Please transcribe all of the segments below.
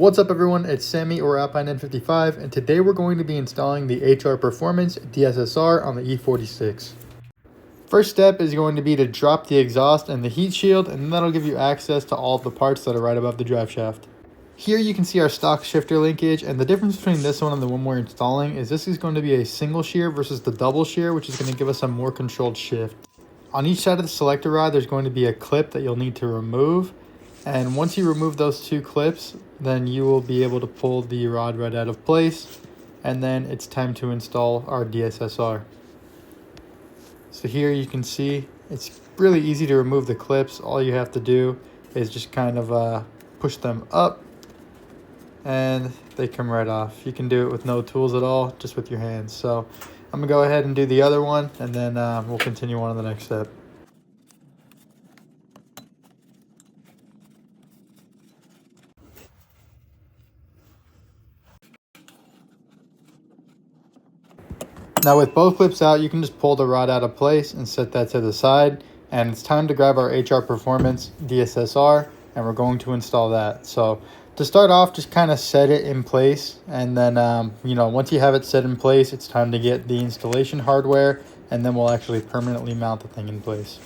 What's up everyone, it's Sammy or Alpine955, and today we're going to be installing the HRBerformance DSSR on the E46. First step is going to be to drop the exhaust and the heat shield, and that'll give you access to all of the parts that are right above the drive shaft. Here you can see our stock shifter linkage, and the difference between this one and the one we're installing is this is going to be a single shear versus the double shear, which is going to give us a more controlled shift. On each side of the selector rod there's going to be a clip that you'll need to remove, and once you remove those two clips, then you will be able to pull the rod right out of place, and then it's time to install our DSSR. So here you can see it's really easy to remove the clips. All you have to do is just kind of push them up and they come right off. You can do it with no tools at all, just with your hands. So I'm gonna go ahead and do the other one, and then we'll continue on to the next step. Now with both clips out, you can just pull the rod out of place and set that to the side, and it's time to grab our HRBerformance DSSR, and we're going to install that. So to start off, just kind of set it in place, and then once you have it set in place, it's time to get the installation hardware, and then we'll actually permanently mount the thing in place.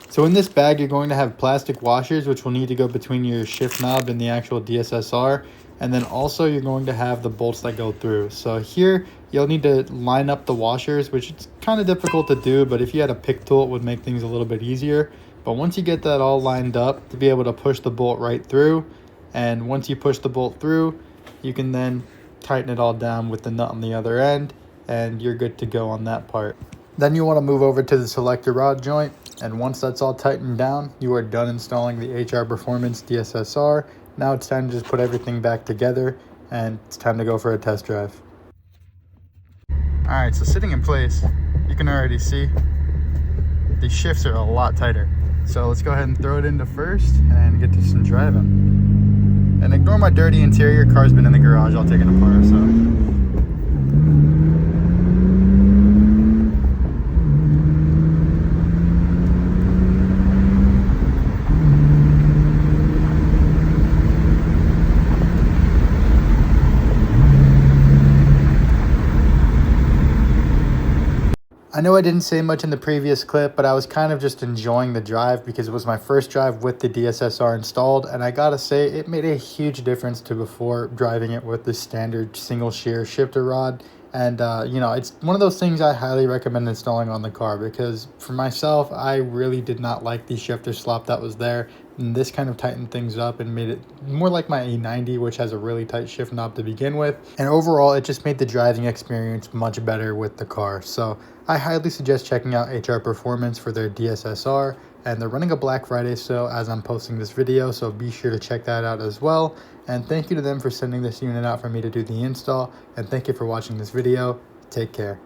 So in this bag, you're going to have plastic washers, which will need to go between your shift knob and the actual DSSR. And then also you're going to have the bolts that go through. So here you'll need to line up the washers, which is kind of difficult to do, but if you had a pick tool, it would make things a little bit easier. But once you get that all lined up, to be able to push the bolt right through. And once you push the bolt through, you can then tighten it all down with the nut on the other end, and you're good to go on that part. Then you want to move over to the selector rod joint. And once that's all tightened down, you are done installing the HRBerformance DSSR. Now it's time to just put everything back together, and it's time to go for a test drive. Alright, so sitting in place, you can already see the shifts are a lot tighter. So let's go ahead and throw it into first and get to some driving. And ignore my dirty interior, car's been in the garage, I'll take it apart, so. I know I didn't say much in the previous clip, but I was kind of just enjoying the drive because it was my first drive with the DSSR installed, and I gotta say it made a huge difference to before driving it with the standard single shear shifter rod. And it's one of those things I highly recommend installing on the car, because for myself, I really did not like the shifter slop that was there, and this kind of tightened things up and made it more like my A90, which has a really tight shift knob to begin with. And overall, it just made the driving experience much better with the car. So I highly suggest checking out HRBerformance for their DSSR, and they're running a Black Friday sale as I'm posting this video, so be sure to check that out as well. And thank you to them for sending this unit out for me to do the install, and thank you for watching this video. Take care.